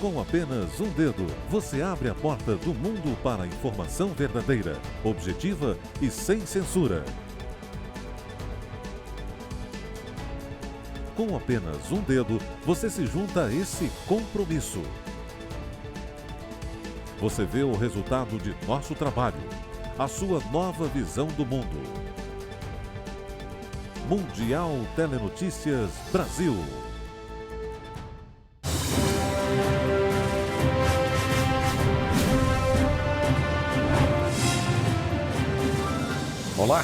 Com apenas um dedo, você abre a porta do mundo para a informação verdadeira, objetiva e sem censura. Com apenas um dedo, você se junta a esse compromisso. Você vê o resultado de nosso trabalho, a sua nova visão do mundo. Mundial Telenotícias Brasil. Olá,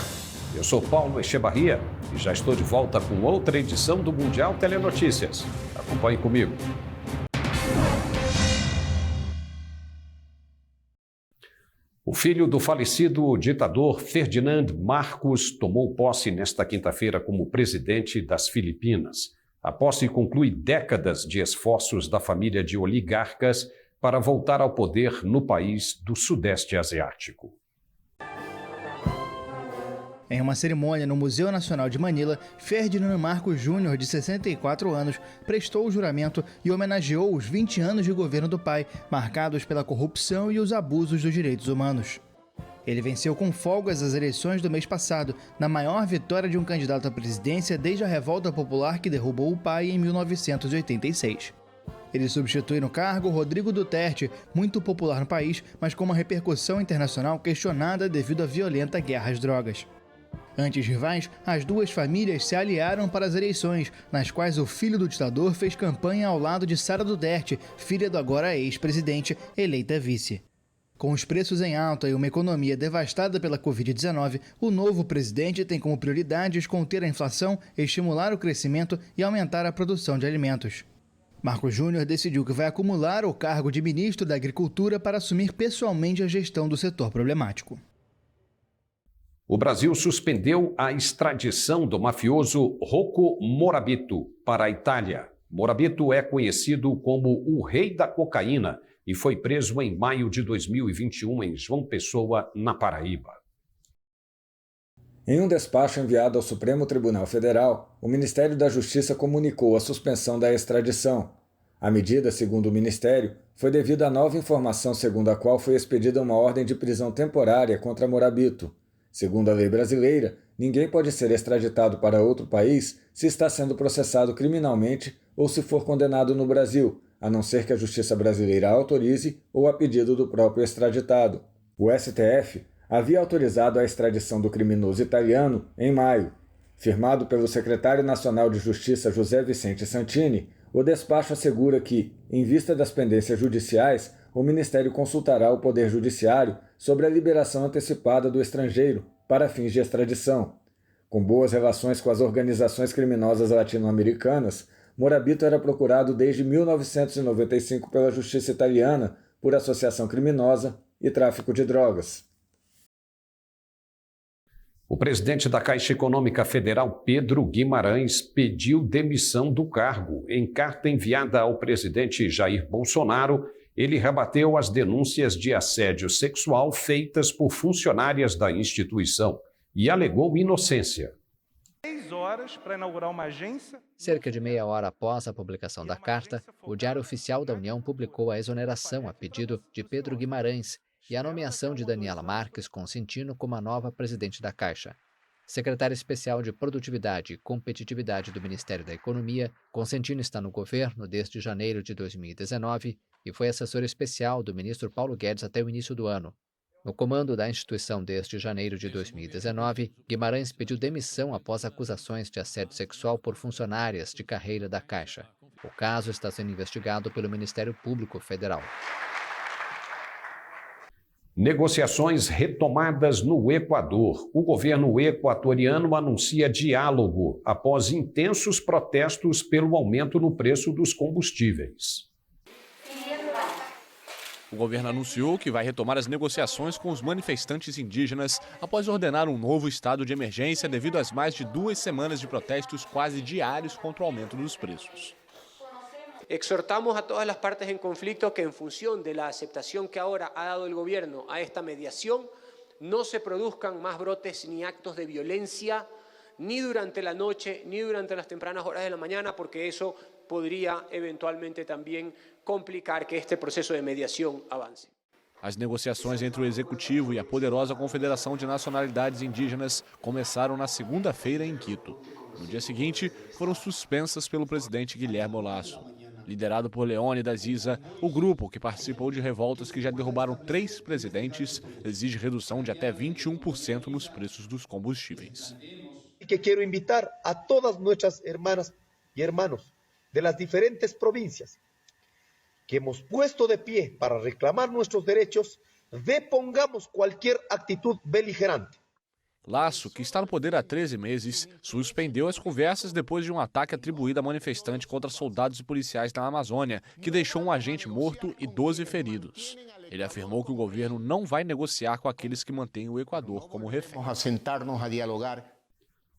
eu sou Paulo Echevarria e já estou de volta com outra edição do Mundial Telenotícias. Acompanhe comigo. O filho do falecido ditador Ferdinand Marcos tomou posse nesta quinta-feira como presidente das Filipinas. A posse conclui décadas de esforços da família de oligarcas para voltar ao poder no país do Sudeste Asiático. Em uma cerimônia no Museu Nacional de Manila, Ferdinand Marcos Júnior, de 64 anos, prestou o juramento e homenageou os 20 anos de governo do pai, marcados pela corrupção e os abusos dos direitos humanos. Ele venceu com folgas as eleições do mês passado, na maior vitória de um candidato à presidência desde a revolta popular que derrubou o pai em 1986. Ele substitui no cargo Rodrigo Duterte, muito popular no país, mas com uma repercussão internacional questionada devido à violenta guerra às drogas. Antes rivais, as duas famílias se aliaram para as eleições, nas quais o filho do ditador fez campanha ao lado de Sara Duterte, filha do agora ex-presidente, eleita vice. Com os preços em alta e uma economia devastada pela Covid-19, o novo presidente tem como prioridades conter a inflação, estimular o crescimento e aumentar a produção de alimentos. Marcos Júnior decidiu que vai acumular o cargo de ministro da Agricultura para assumir pessoalmente a gestão do setor problemático. O Brasil suspendeu a extradição do mafioso Rocco Morabito para a Itália. Morabito é conhecido como o rei da cocaína e foi preso em maio de 2021 em João Pessoa, na Paraíba. Em um despacho enviado ao Supremo Tribunal Federal, o Ministério da Justiça comunicou a suspensão da extradição. A medida, segundo o Ministério, foi devido à nova informação segundo a qual foi expedida uma ordem de prisão temporária contra Morabito. Segundo a lei brasileira, ninguém pode ser extraditado para outro país se está sendo processado criminalmente ou se for condenado no Brasil, a não ser que a Justiça brasileira autorize ou a pedido do próprio extraditado. O STF havia autorizado a extradição do criminoso italiano em maio. Firmado pelo secretário nacional de Justiça José Vicente Santini, o despacho assegura que, em vista das pendências judiciais, o Ministério consultará o Poder Judiciário sobre a liberação antecipada do estrangeiro para fins de extradição. Com boas relações com as organizações criminosas latino-americanas, Morabito era procurado desde 1995 pela Justiça italiana por associação criminosa e tráfico de drogas. O presidente da Caixa Econômica Federal, Pedro Guimarães, pediu demissão do cargo. Em carta enviada ao presidente Jair Bolsonaro, ele rebateu as denúncias de assédio sexual feitas por funcionárias da instituição e alegou inocência. 6 horas para inaugurar uma agência. Cerca de meia hora após a publicação da carta, o Diário Oficial da União publicou a exoneração a pedido de Pedro Guimarães e a nomeação de Daniela Marques Consentino como a nova presidente da Caixa. Secretária especial de Produtividade e Competitividade do Ministério da Economia, Consentino está no governo desde janeiro de 2019 e foi assessora especial do ministro Paulo Guedes até o início do ano. No comando da instituição desde janeiro de 2019, Guimarães pediu demissão após acusações de assédio sexual por funcionárias de carreira da Caixa. O caso está sendo investigado pelo Ministério Público Federal. Negociações retomadas no Equador. O governo equatoriano anuncia diálogo após intensos protestos pelo aumento no preço dos combustíveis. O governo anunciou que vai retomar as negociações com os manifestantes indígenas após ordenar um novo estado de emergência devido às mais de 2 semanas de protestos quase diários contra o aumento dos preços. Exhortamos a todas las partes en conflicto que en función de la aceptación que ahora ha dado el gobierno a esta mediación, no se produzcan más brotes ni actos de violencia, ni durante la noche, ni durante las tempranas horas de la mañana, porque eso podría eventualmente también complicar que este proceso de mediación avance. As negociações entre o Executivo e a poderosa Confederação de Nacionalidades Indígenas começaram na segunda-feira em Quito. No dia seguinte, foram suspensas pelo presidente Guilherme Lasso. Liderado por Leônidas Issa, o grupo, que participou de revoltas que já derrubaram 3 presidentes, exige redução de até 21% nos preços dos combustíveis. Que quero invitar a todas nuestras hermanas y hermanos de las diferentes provincias que hemos puesto de pie para reclamar nuestros derechos, depongamos cualquier actitud beligerante. Lasso, que está no poder há 13 meses, suspendeu as conversas depois de um ataque atribuído a manifestante contra soldados e policiais na Amazônia, que deixou um agente morto e 12 feridos. Ele afirmou que o governo não vai negociar com aqueles que mantêm o Equador como refém. Vamos a sentarnos a dialogar.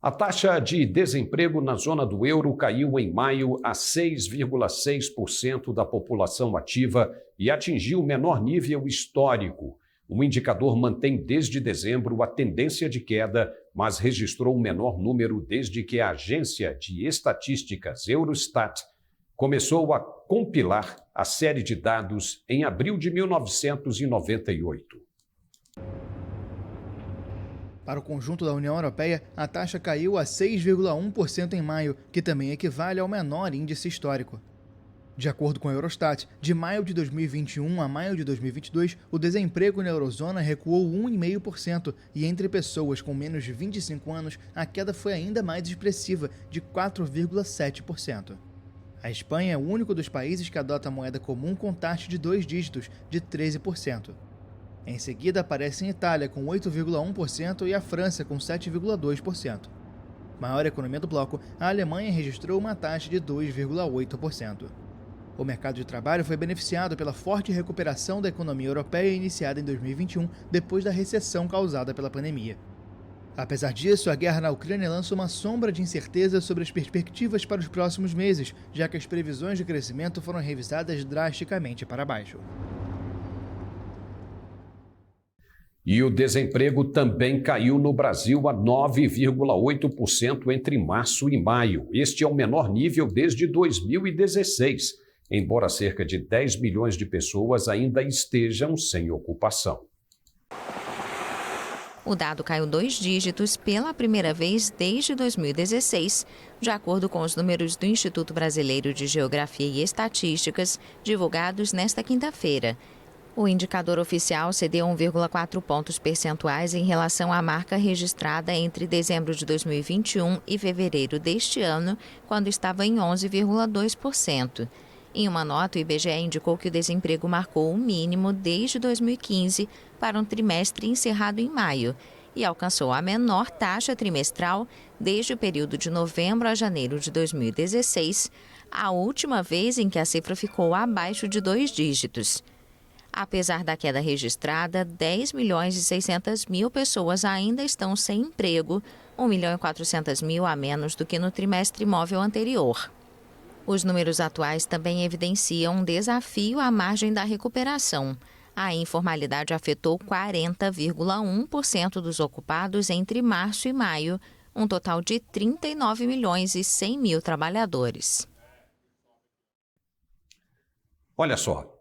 A taxa de desemprego na zona do euro caiu em maio a 6,6% da população ativa e atingiu o menor nível histórico. O indicador mantém desde dezembro a tendência de queda, mas registrou o menor número desde que a agência de estatísticas Eurostat começou a compilar a série de dados em abril de 1998. Para o conjunto da União Europeia, a taxa caiu a 6,1% em maio, que também equivale ao menor índice histórico. De acordo com a Eurostat, de maio de 2021 a maio de 2022, o desemprego na eurozona recuou 1,5% e entre pessoas com menos de 25 anos, a queda foi ainda mais expressiva, de 4,7%. A Espanha é o único dos países que adota a moeda comum com taxa de 2 dígitos, de 13%. Em seguida aparecem a Itália com 8,1% e a França com 7,2%. Maior economia do bloco, a Alemanha registrou uma taxa de 2,8%. O mercado de trabalho foi beneficiado pela forte recuperação da economia europeia iniciada em 2021, depois da recessão causada pela pandemia. Apesar disso, a guerra na Ucrânia lança uma sombra de incerteza sobre as perspectivas para os próximos meses, já que as previsões de crescimento foram revisadas drasticamente para baixo. E o desemprego também caiu no Brasil a 9,8% entre março e maio. Este é o menor nível desde 2016, embora cerca de 10 milhões de pessoas ainda estejam sem ocupação. O dado caiu 2 dígitos pela primeira vez desde 2016, de acordo com os números do Instituto Brasileiro de Geografia e Estatísticas, divulgados nesta quinta-feira. O indicador oficial cedeu 1,4 pontos percentuais em relação à marca registrada entre dezembro de 2021 e fevereiro deste ano, quando estava em 11,2%. Em uma nota, o IBGE indicou que o desemprego marcou o mínimo desde 2015 para um trimestre encerrado em maio e alcançou a menor taxa trimestral desde o período de novembro a janeiro de 2016, a última vez em que a cifra ficou abaixo de 2 dígitos. Apesar da queda registrada, 10 milhões e 600 mil pessoas ainda estão sem emprego, 1 milhão e 400 mil a menos do que no trimestre móvel anterior. Os números atuais também evidenciam um desafio à margem da recuperação. A informalidade afetou 40,1% dos ocupados entre março e maio, um total de 39 milhões e 100 mil trabalhadores. Olha só.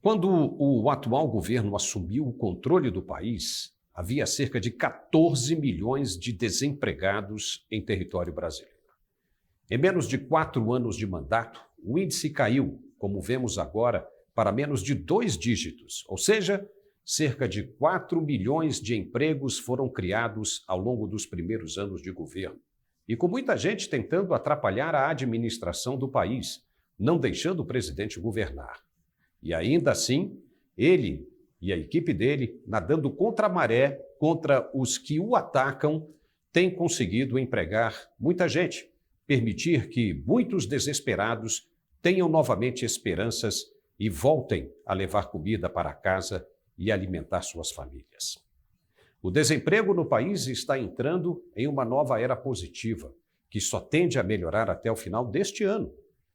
Quando o atual governo assumiu o controle do país, havia cerca de 14 milhões de desempregados em território brasileiro. Em menos de 4 anos de mandato, o índice caiu, como vemos agora, para menos de 2 dígitos, ou seja, cerca de 4 milhões de empregos foram criados ao longo dos primeiros anos de governo. E com muita gente tentando atrapalhar a administração do país, não deixando o presidente governar. E ainda assim, ele e a equipe dele, nadando contra a maré, contra os que o atacam, têm conseguido empregar muita gente, permitir que muitos desesperados tenham novamente esperanças e voltem a levar comida para casa e alimentar suas famílias. O desemprego no país está entrando em uma nova era positiva, que só tende a melhorar até o final deste ano,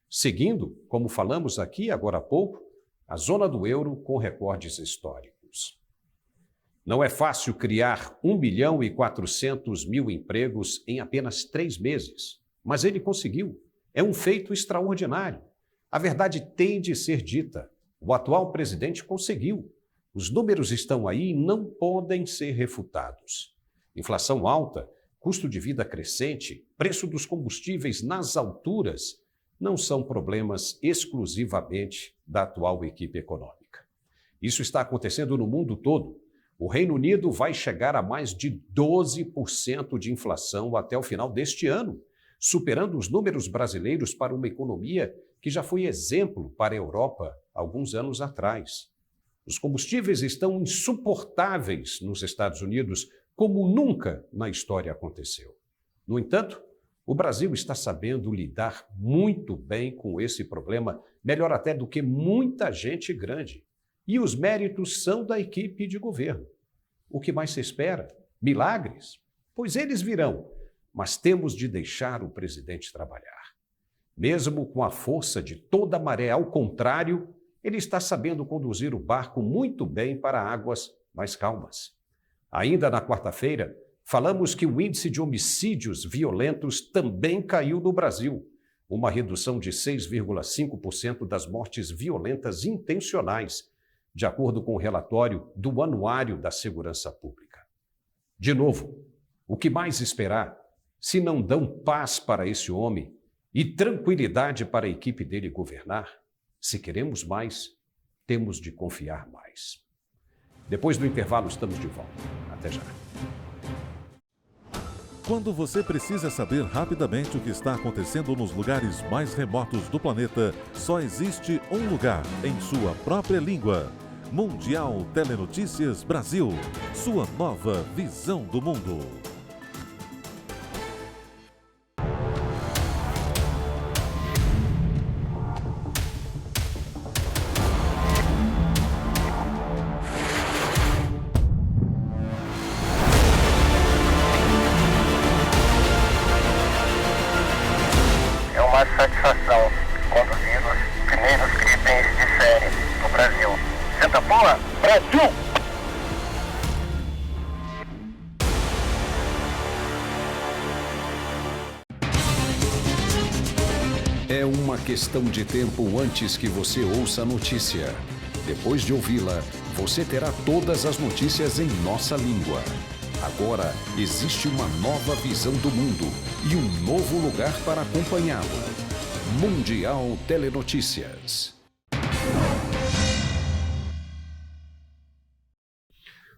seguindo, como falamos aqui agora há pouco, a zona do euro com recordes históricos. Não é fácil criar 1 milhão e 400 mil empregos em apenas 3 meses, mas ele conseguiu. É um feito extraordinário. A verdade tem de ser dita. O atual presidente conseguiu. Os números estão aí e não podem ser refutados. Inflação alta, custo de vida crescente, preço dos combustíveis nas alturas, não são problemas exclusivamente da atual equipe econômica. Isso está acontecendo no mundo todo. O Reino Unido vai chegar a mais de 12% de inflação até o final deste ano, superando os números brasileiros para uma economia que já foi exemplo para a Europa alguns anos atrás. Os combustíveis estão insuportáveis nos Estados Unidos, como nunca na história aconteceu. No entanto, o Brasil está sabendo lidar muito bem com esse problema, melhor até do que muita gente grande. E os méritos são da equipe de governo. O que mais se espera? Milagres? Pois eles virão, mas temos de deixar o presidente trabalhar. Mesmo com a força de toda a maré ao contrário, ele está sabendo conduzir o barco muito bem para águas mais calmas. Ainda na quarta-feira, falamos que o índice de homicídios violentos também caiu no Brasil, uma redução de 6,5% das mortes violentas intencionais, de acordo com o relatório do Anuário da Segurança Pública. De novo, o que mais esperar se não dão paz para esse homem e tranquilidade para a equipe dele governar? Se queremos mais, temos de confiar mais. Depois do intervalo, estamos de volta. Até já. Quando você precisa saber rapidamente o que está acontecendo nos lugares mais remotos do planeta, só existe um lugar em sua própria língua. Mundial Telenotícias Brasil. Sua nova visão do mundo. É uma satisfação conduzir os primeiros clipes de série no Brasil. Senta bola, Brasil! É uma questão de tempo antes que você ouça a notícia. Depois de ouvi-la, você terá todas as notícias em nossa língua. Agora existe uma nova visão do mundo e um novo lugar para acompanhá-lo. Mundial Telenotícias.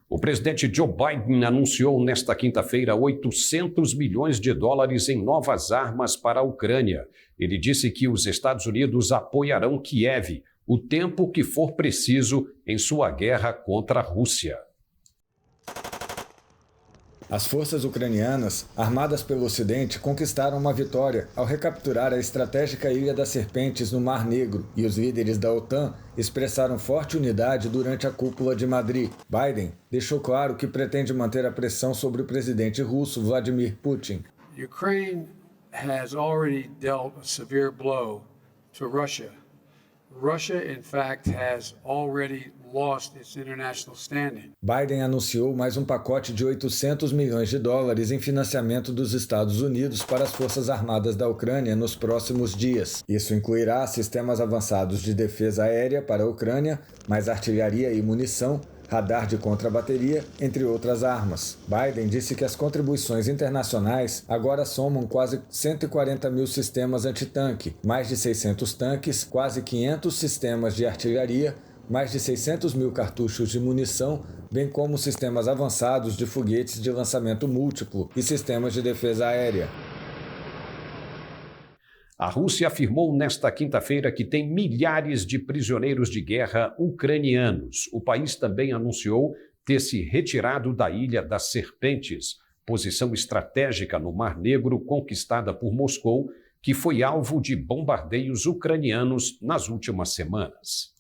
O presidente Joe Biden anunciou nesta quinta-feira 800 milhões de dólares em novas armas para a Ucrânia. Ele disse que os Estados Unidos apoiarão Kiev o tempo que for preciso em sua guerra contra a Rússia. As forças ucranianas, armadas pelo Ocidente, conquistaram uma vitória ao recapturar a estratégica Ilha das Serpentes no Mar Negro, e os líderes da OTAN expressaram forte unidade durante a cúpula de Madrid. Biden deixou claro que pretende manter a pressão sobre o presidente russo Vladimir Putin. Ukraine has already dealt a severe blow to Russia. Russia, in fact, has already lost its international standing. Biden anunciou mais um pacote de 800 milhões de dólares em financiamento dos Estados Unidos para as Forças Armadas da Ucrânia nos próximos dias. Isso incluirá sistemas avançados de defesa aérea para a Ucrânia, mais artilharia e munição, radar de contrabateria, entre outras armas. Biden disse que as contribuições internacionais agora somam quase 140 mil sistemas antitanque, mais de 600 tanques, quase 500 sistemas de artilharia, mais de 600 mil cartuchos de munição, bem como sistemas avançados de foguetes de lançamento múltiplo e sistemas de defesa aérea. A Rússia afirmou nesta quinta-feira que tem milhares de prisioneiros de guerra ucranianos. O país também anunciou ter se retirado da Ilha das Serpentes, posição estratégica no Mar Negro conquistada por Moscou, que foi alvo de bombardeios ucranianos nas últimas semanas.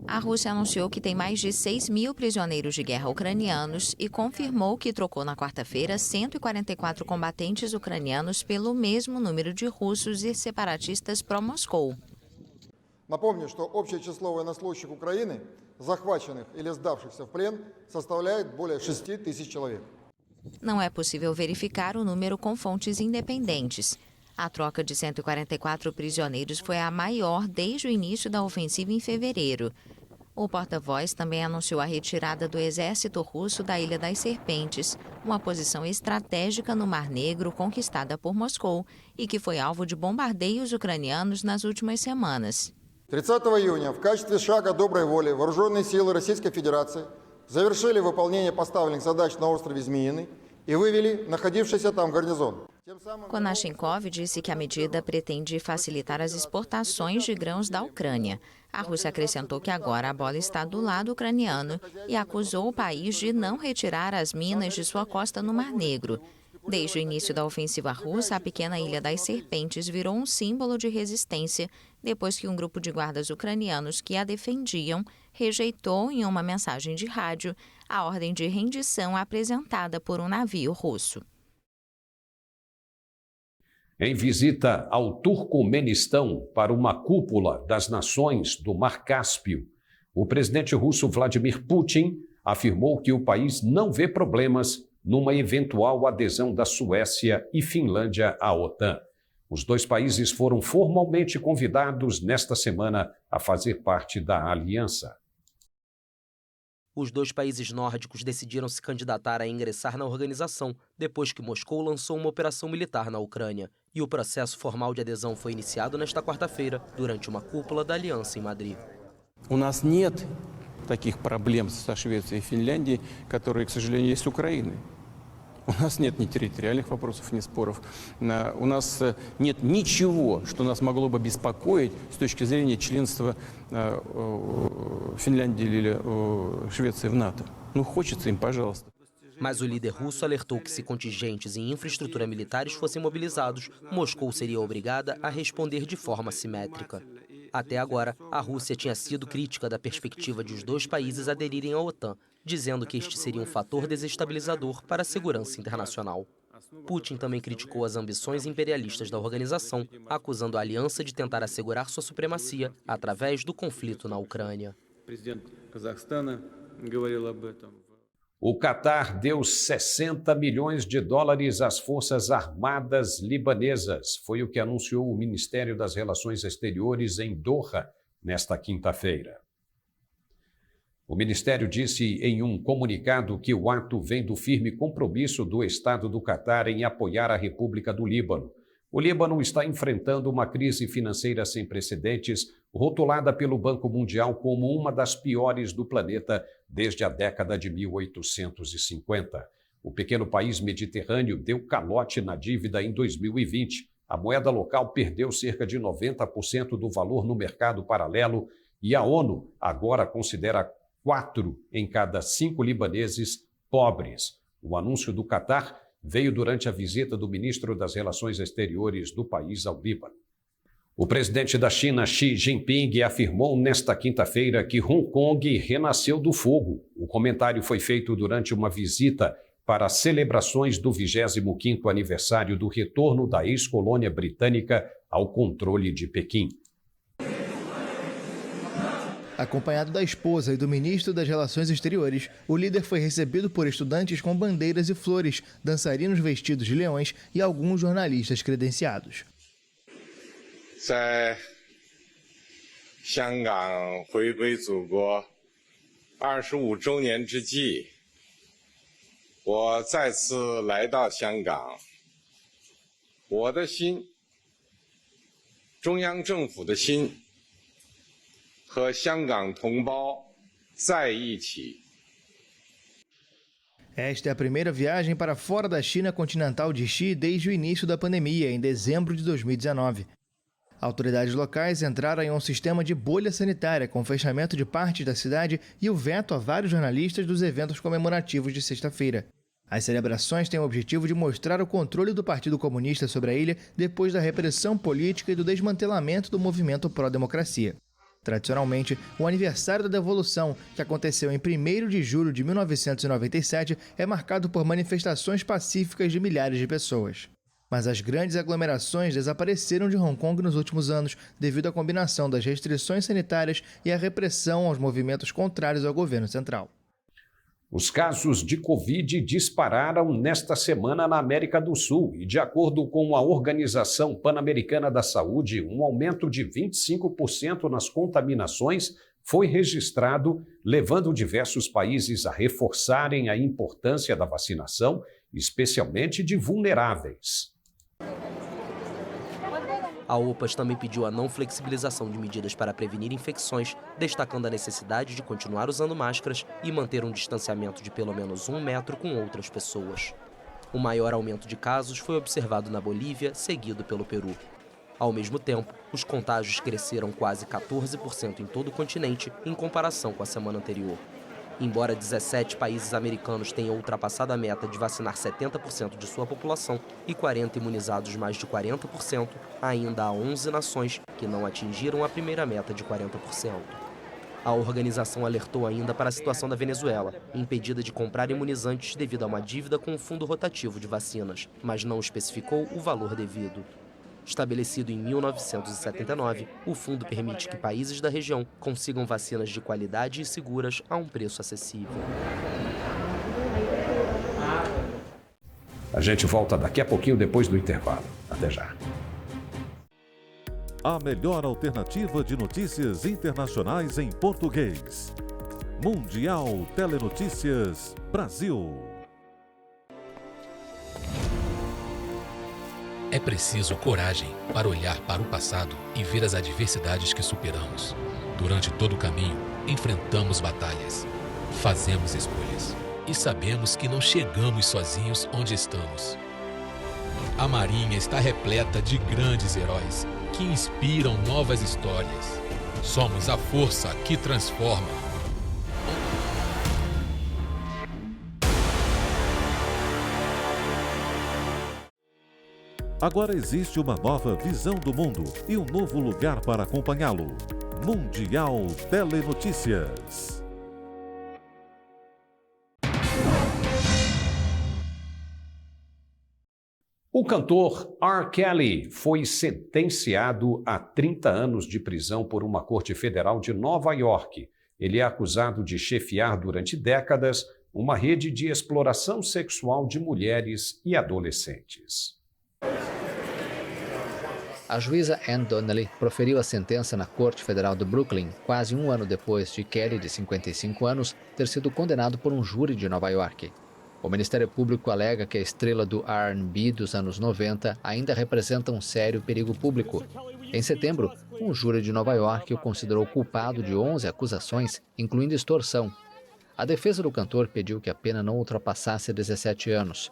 A Rússia anunciou que tem mais de 6 mil prisioneiros de guerra ucranianos e confirmou que trocou na quarta-feira 144 combatentes ucranianos pelo mesmo número de russos e separatistas pró-Moscou. Напомню, что общее число военнослужащих Украины, захваченных или сдавшихся в плен, составляет более 6 000 человек. Não é possível verificar o número com fontes independentes. A troca de 144 prisioneiros foi a maior desde o início da ofensiva em fevereiro. O porta-voz também anunciou a retirada do exército russo da Ilha das Serpentes, uma posição estratégica no Mar Negro conquistada por Moscou e que foi alvo de bombardeios ucranianos nas últimas semanas. 30 июня в качестве шага доброй воли вооруженные силы Российской Федерации завершили выполнение поставленных задач на острове Змеиный e вывели находившийся там гарнизон. Konashenkov disse que a medida pretende facilitar as exportações de grãos da Ucrânia. A Rússia acrescentou que agora a bola está do lado ucraniano e acusou o país de não retirar as minas de sua costa no Mar Negro. Desde o início da ofensiva russa, a pequena Ilha das Serpentes virou um símbolo de resistência depois que um grupo de guardas ucranianos que a defendiam rejeitou em uma mensagem de rádio a ordem de rendição apresentada por um navio russo. Em visita ao Turcomenistão para uma cúpula das nações do Mar Cáspio, o presidente russo Vladimir Putin afirmou que o país não vê problemas numa eventual adesão da Suécia e Finlândia à OTAN. Os dois países foram formalmente convidados nesta semana a fazer parte da aliança. Os dois países nórdicos decidiram se candidatar a ingressar na organização depois que Moscou lançou uma operação militar na Ucrânia. E o processo formal de adesão foi iniciado nesta quarta-feira, durante uma cúpula da aliança em Madrid. У нас нет таких проблем со Швецией и Финляндией, которые, к сожалению, есть с Украиной. У нас нет ни территориальных вопросов, ни споров. У нас нет ничего, что нас могло бы беспокоить с точки зрения членства Финляндии или Швеции в НАТО. Ну, хочется им, пожалуйста. Mas o líder russo alertou que se contingentes e infraestrutura militares fossem mobilizados, Moscou seria obrigada a responder de forma simétrica. Até agora, a Rússia tinha sido crítica da perspectiva de os dois países aderirem à OTAN, dizendo que este seria um fator desestabilizador para a segurança internacional. Putin também criticou as ambições imperialistas da organização, acusando a aliança de tentar assegurar sua supremacia através do conflito na Ucrânia. O Catar deu 60 milhões de dólares às Forças Armadas libanesas. Foi o que anunciou o Ministério das Relações Exteriores em Doha nesta quinta-feira. O Ministério disse em um comunicado que o ato vem do firme compromisso do Estado do Catar em apoiar a República do Líbano. O Líbano está enfrentando uma crise financeira sem precedentes, rotulada pelo Banco Mundial como uma das piores do planeta desde a década de 1850. O pequeno país mediterrâneo deu calote na dívida em 2020. A moeda local perdeu cerca de 90% do valor no mercado paralelo e a ONU agora considera 4 em cada 5 libaneses pobres. O anúncio do Catar veio durante a visita do ministro das Relações Exteriores do país ao Líbano. O presidente da China, Xi Jinping, afirmou nesta quinta-feira que Hong Kong renasceu do fogo. O comentário foi feito durante uma visita para as celebrações do 25º aniversário do retorno da ex-colônia britânica ao controle de Pequim. Acompanhado da esposa e do ministro das Relações Exteriores, o líder foi recebido por estudantes com bandeiras e flores, dançarinos vestidos de leões e alguns jornalistas credenciados. 在香港回归祖国25周年之际，我再次来到香港，我的心，中央政府的心，和香港同胞在一起。 Esta é a primeira viagem para fora da China continental de Xi desde o início da pandemia, em dezembro de 2019. Autoridades locais entraram em um sistema de bolha sanitária com o fechamento de partes da cidade e o veto a vários jornalistas dos eventos comemorativos de sexta-feira. As celebrações têm o objetivo de mostrar o controle do Partido Comunista sobre a ilha depois da repressão política e do desmantelamento do movimento pró-democracia. Tradicionalmente, o aniversário da Devolução, que aconteceu em 1º de julho de 1997, é marcado por manifestações pacíficas de milhares de pessoas. Mas as grandes aglomerações desapareceram de Hong Kong nos últimos anos devido à combinação das restrições sanitárias e à repressão aos movimentos contrários ao governo central. Os casos de Covid dispararam nesta semana na América do Sul e, de acordo com a Organização Pan-Americana da Saúde, um aumento de 25% nas contaminações foi registrado, levando diversos países a reforçarem a importância da vacinação, especialmente de vulneráveis. A OPAS também pediu a não flexibilização de medidas para prevenir infecções, destacando a necessidade de continuar usando máscaras e manter um distanciamento de pelo menos 1 metro com outras pessoas. O maior aumento de casos foi observado na Bolívia, seguido pelo Peru. Ao mesmo tempo, os contágios cresceram quase 14% em todo o continente em comparação com a semana anterior. Embora 17 países americanos tenham ultrapassado a meta de vacinar 70% de sua população e 40 imunizados mais de 40%, ainda há 11 nações que não atingiram a primeira meta de 40%. A organização alertou ainda para a situação da Venezuela, impedida de comprar imunizantes devido a uma dívida com o Fundo Rotativo de Vacinas, mas não especificou o valor devido. Estabelecido em 1979, o fundo permite que países da região consigam vacinas de qualidade e seguras a um preço acessível. A gente volta daqui a pouquinho depois do intervalo. Até já. A melhor alternativa de notícias internacionais em português. Mundial Telenotícias Brasil. É preciso coragem para olhar para o passado e ver as adversidades que superamos. Durante todo o caminho, enfrentamos batalhas, fazemos escolhas e sabemos que não chegamos sozinhos onde estamos. A Marinha está repleta de grandes heróis que inspiram novas histórias. Somos a força que transforma. Agora existe uma nova visão do mundo e um novo lugar para acompanhá-lo. Mundial Telenotícias. O cantor R. Kelly foi sentenciado a 30 anos de prisão por uma corte federal de Nova York. Ele é acusado de chefiar durante décadas uma rede de exploração sexual de mulheres e adolescentes. A juíza Ann Donnelly proferiu a sentença na Corte Federal do Brooklyn quase um ano depois de Kelly, de 55 anos, ter sido condenado por um júri de Nova York. O Ministério Público alega que a estrela do R&B dos anos 90 ainda representa um sério perigo público. Em setembro, um júri de Nova York o considerou culpado de 11 acusações, incluindo extorsão. A defesa do cantor pediu que a pena não ultrapassasse 17 anos.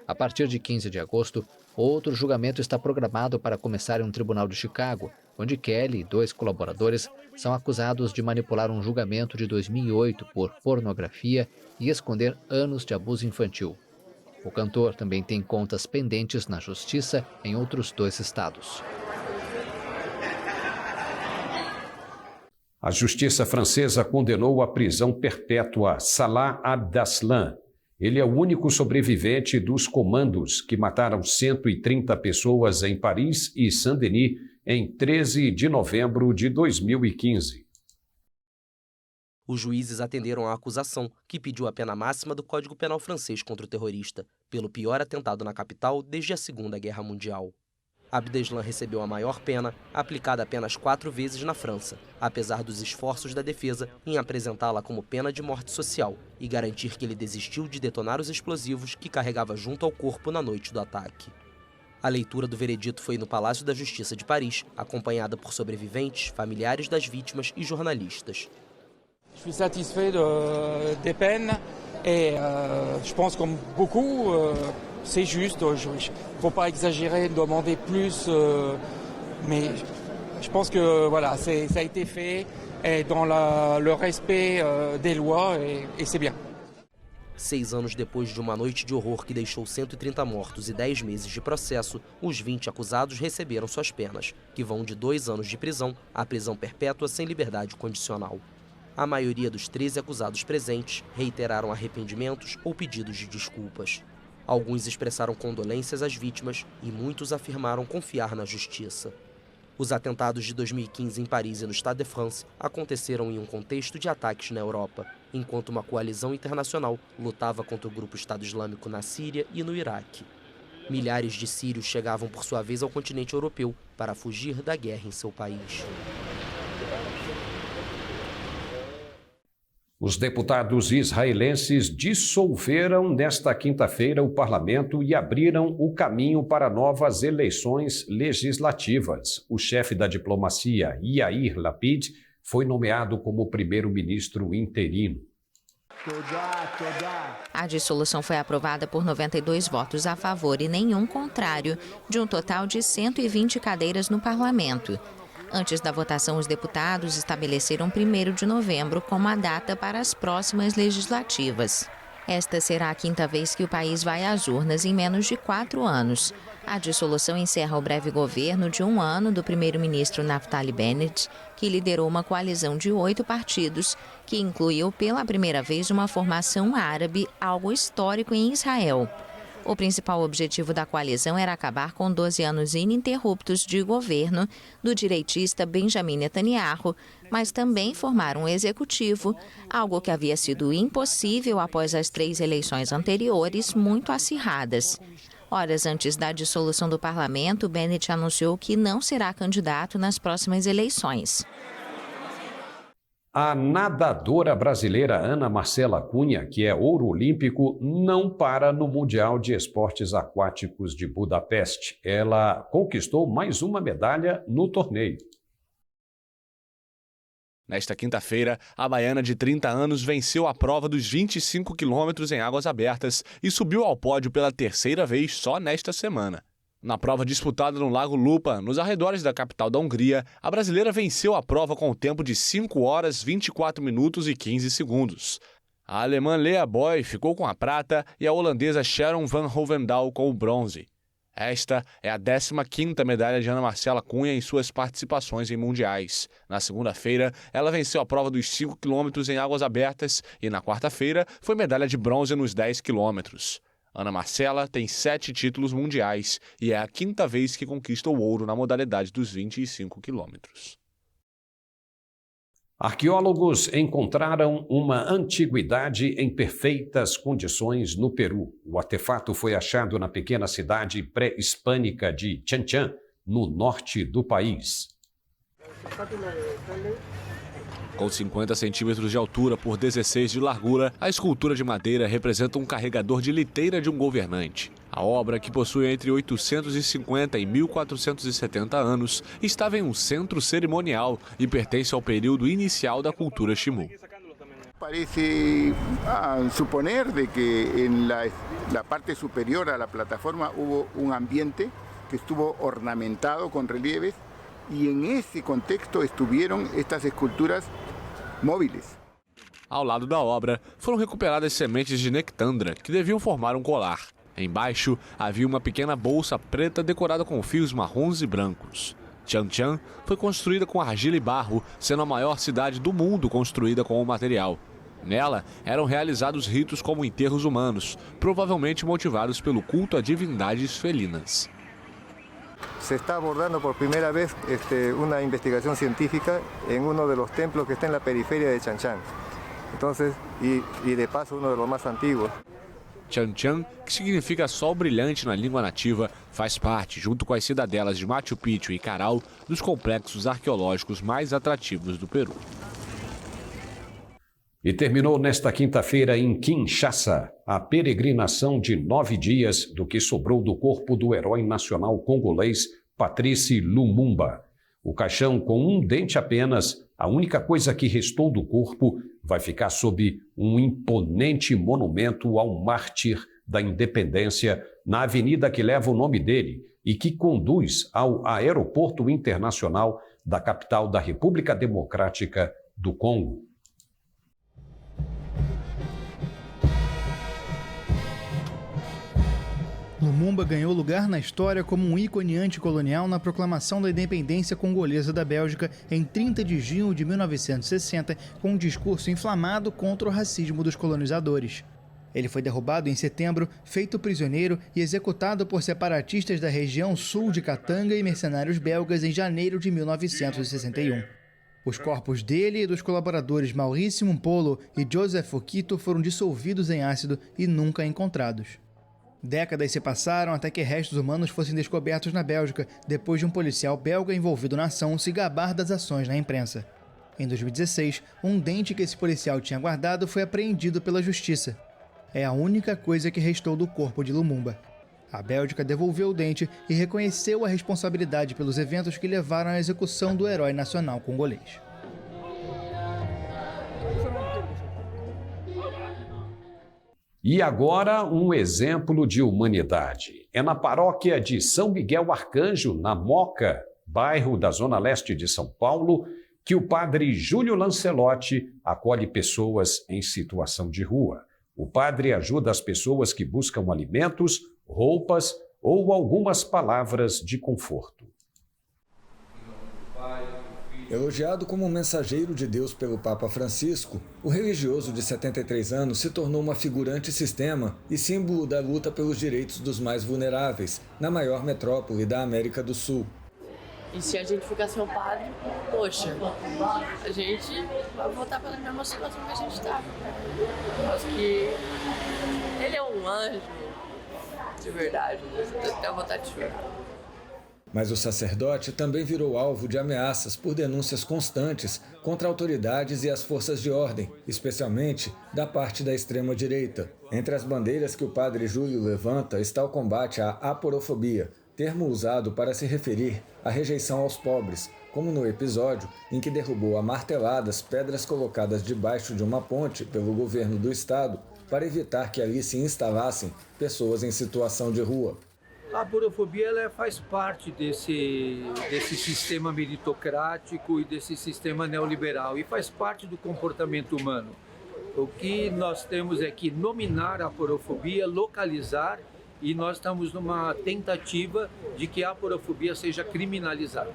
A partir de 15 de agosto, outro julgamento está programado para começar em um tribunal de Chicago, onde Kelly e 2 colaboradores são acusados de manipular um julgamento de 2008 por pornografia e esconder anos de abuso infantil. O cantor também tem contas pendentes na justiça em outros 2 estados. A justiça francesa condenou à prisão perpétua Salah Abdeslam. Ele é o único sobrevivente dos comandos que mataram 130 pessoas em Paris e Saint-Denis em 13 de novembro de 2015. Os juízes atenderam à acusação, que pediu a pena máxima do Código Penal francês contra o terrorista, pelo pior atentado na capital desde a Segunda Guerra Mundial. Abdeslam recebeu a maior pena, aplicada apenas 4 vezes na França, apesar dos esforços da defesa em apresentá-la como pena de morte social e garantir que ele desistiu de detonar os explosivos que carregava junto ao corpo na noite do ataque. A leitura do veredito foi no Palácio da Justiça de Paris, acompanhada por sobreviventes, familiares das vítimas e jornalistas. Je suis satisfait des peines et je pense comme beaucoup c'est juste, il ne faut pas exagérer, demander plus, mais je pense que voilà, ça a été fait et dans le respect des lois et c'est bien. 6 anos depois de uma noite de horror que deixou 130 mortos e 10 meses de processo, os 20 acusados receberam suas penas, que vão de 2 anos de prisão à prisão perpétua sem liberdade condicional. A maioria dos 13 acusados presentes reiteraram arrependimentos ou pedidos de desculpas. Alguns expressaram condolências às vítimas e muitos afirmaram confiar na justiça. Os atentados de 2015 em Paris e no Stade de France aconteceram em um contexto de ataques na Europa, enquanto uma coalizão internacional lutava contra o grupo Estado Islâmico na Síria e no Iraque. Milhares de sírios chegavam por sua vez ao continente europeu para fugir da guerra em seu país. Os deputados israelenses dissolveram nesta quinta-feira o parlamento e abriram o caminho para novas eleições legislativas. O chefe da diplomacia, Yair Lapid, foi nomeado como primeiro-ministro interino. A dissolução foi aprovada por 92 votos a favor e nenhum contrário, de um total de 120 cadeiras no parlamento. Antes da votação, os deputados estabeleceram 1º de novembro como a data para as próximas legislativas. Esta será a 5ª vez que o país vai às urnas em menos de 4 anos. A dissolução encerra o breve governo de 1 ano do primeiro-ministro Naftali Bennett, que liderou uma coalizão de 8 partidos, que incluiu pela primeira vez uma formação árabe, algo histórico em Israel. O principal objetivo da coalizão era acabar com 12 anos ininterruptos de governo do direitista Benjamin Netanyahu, mas também formar um executivo, algo que havia sido impossível após as 3 eleições anteriores, muito acirradas. Horas antes da dissolução do parlamento, Bennett anunciou que não será candidato nas próximas eleições. A nadadora brasileira Ana Marcela Cunha, que é ouro olímpico, não para no Mundial de Esportes Aquáticos de Budapeste. Ela conquistou mais uma medalha no torneio. Nesta quinta-feira, a baiana de 30 anos venceu a prova dos 25 quilômetros em águas abertas e subiu ao pódio pela 3ª vez só nesta semana. Na prova disputada no Lago Lupa, nos arredores da capital da Hungria, a brasileira venceu a prova com o tempo de 5 horas, 24 minutos e 15 segundos. A alemã Lea Boy ficou com a prata e a holandesa Sharon van Hovendal com o bronze. Esta é a 15ª medalha de Ana Marcela Cunha em suas participações em mundiais. Na segunda-feira, ela venceu a prova dos 5 quilômetros em águas abertas e na quarta-feira foi medalha de bronze nos 10 quilômetros. Ana Marcela tem 7 títulos mundiais e é a 5ª vez que conquista o ouro na modalidade dos 25 quilômetros. Arqueólogos encontraram uma antiguidade em perfeitas condições no Peru. O artefato foi achado na pequena cidade pré-hispânica de Chanchan, no norte do país. Com 50 centímetros de altura por 16 de largura, a escultura de madeira representa um carregador de liteira de um governante. A obra, que possui entre 850 e 1470 anos, estava em um centro cerimonial e pertence ao período inicial da cultura Ximú. Parece suponer de que en la parte superior a la plataforma hubo un ambiente que estuvo ornamentado con relieves y en ese contexto estuvieron estas esculturas móviles. Ao lado da obra, foram recuperadas sementes de nectandra, que deviam formar um colar. Embaixo, havia uma pequena bolsa preta decorada com fios marrons e brancos. Chanchan foi construída com argila e barro, sendo a maior cidade do mundo construída com o material. Nela, eram realizados ritos como enterros humanos, provavelmente motivados pelo culto a divindades felinas. Se está abordando por primera vez una investigación científica en uno de los templos que está en la periferia de Chanchan. Entonces, y de paso uno de los más antiguos. Chanchan, que significa sol brilhante na língua nativa, faz parte, junto com as cidadelas de Machu Picchu e Caral, dos complexos arqueológicos mais atrativos do Peru. E terminou nesta quinta-feira em Kinshasa a peregrinação de 9 dias do que sobrou do corpo do herói nacional congolês Patrice Lumumba. O caixão com um dente apenas, a única coisa que restou do corpo, vai ficar sob um imponente monumento ao mártir da independência na avenida que leva o nome dele e que conduz ao aeroporto internacional da capital da República Democrática do Congo. Lumumba ganhou lugar na história como um ícone anticolonial na proclamação da independência congolesa da Bélgica em 30 de junho de 1960, com um discurso inflamado contra o racismo dos colonizadores. Ele foi derrubado em setembro, feito prisioneiro e executado por separatistas da região sul de Katanga e mercenários belgas em janeiro de 1961. Os corpos dele e dos colaboradores Maurice Mumpolo e Joseph Okito foram dissolvidos em ácido e nunca encontrados. Décadas se passaram até que restos humanos fossem descobertos na Bélgica, depois de um policial belga envolvido na ação se gabar das ações na imprensa. Em 2016, um dente que esse policial tinha guardado foi apreendido pela justiça. É a única coisa que restou do corpo de Lumumba. A Bélgica devolveu o dente e reconheceu a responsabilidade pelos eventos que levaram à execução do herói nacional congolês. E agora um exemplo de humanidade. É na paróquia de São Miguel Arcanjo, na Moca, bairro da Zona Leste de São Paulo, que o padre Júlio Lancelotti acolhe pessoas em situação de rua. O padre ajuda as pessoas que buscam alimentos, roupas ou algumas palavras de conforto. Elogiado como um mensageiro de Deus pelo Papa Francisco, o religioso de 73 anos se tornou uma figura antissistema e símbolo da luta pelos direitos dos mais vulneráveis, na maior metrópole da América do Sul. E se a gente ficar sem o padre, poxa, a gente vai voltar pela mesma situação que a gente está. Acho que ele é um anjo, de verdade, eu tenho vontade de chorar. Mas o sacerdote também virou alvo de ameaças por denúncias constantes contra autoridades e as forças de ordem, especialmente da parte da extrema-direita. Entre as bandeiras que o padre Júlio levanta está o combate à aporofobia, termo usado para se referir à rejeição aos pobres, como no episódio em que derrubou a marteladas pedras colocadas debaixo de uma ponte pelo governo do estado para evitar que ali se instalassem pessoas em situação de rua. A aporofobia ela faz parte desse sistema meritocrático e desse sistema neoliberal e faz parte do comportamento humano. O que nós temos é que nominar a aporofobia, localizar, e nós estamos numa tentativa de que a aporofobia seja criminalizada.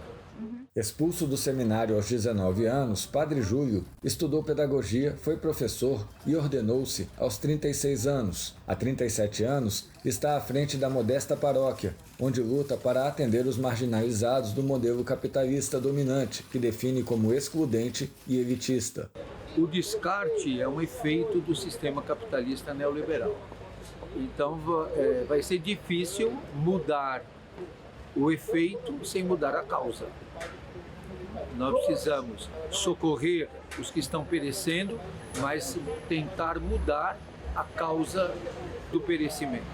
Expulso do seminário aos 19 anos, Padre Júlio estudou pedagogia, foi professor e ordenou-se aos 36 anos. Há 37 anos, está à frente da modesta paróquia, onde luta para atender os marginalizados do modelo capitalista dominante, que define como excludente e elitista. O descarte é um efeito do sistema capitalista neoliberal. Então, vai ser difícil mudar o efeito sem mudar a causa. Nós precisamos socorrer os que estão perecendo, mas tentar mudar a causa do perecimento.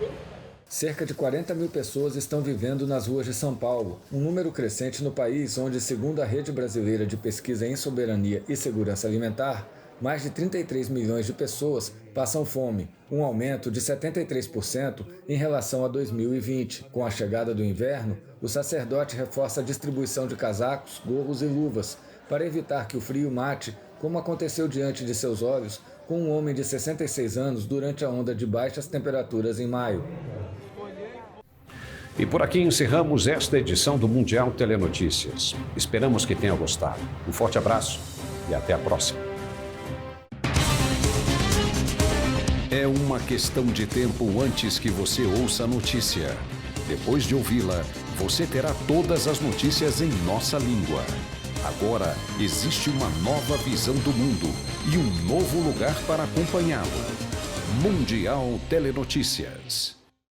Cerca de 40 mil pessoas estão vivendo nas ruas de São Paulo, um número crescente no país onde, segundo a Rede Brasileira de Pesquisa em Soberania e Segurança Alimentar, mais de 33 milhões de pessoas passam fome, um aumento de 73% em relação a 2020. Com a chegada do inverno, o sacerdote reforça a distribuição de casacos, gorros e luvas, para evitar que o frio mate, como aconteceu diante de seus olhos com um homem de 66 anos durante a onda de baixas temperaturas em maio. E por aqui encerramos esta edição do Mundial Telenotícias. Esperamos que tenha gostado. Um forte abraço e até a próxima. É uma questão de tempo antes que você ouça a notícia. Depois de ouvi-la, você terá todas as notícias em nossa língua. Agora, existe uma nova visão do mundo e um novo lugar para acompanhá-lo. Mundial Telenotícias.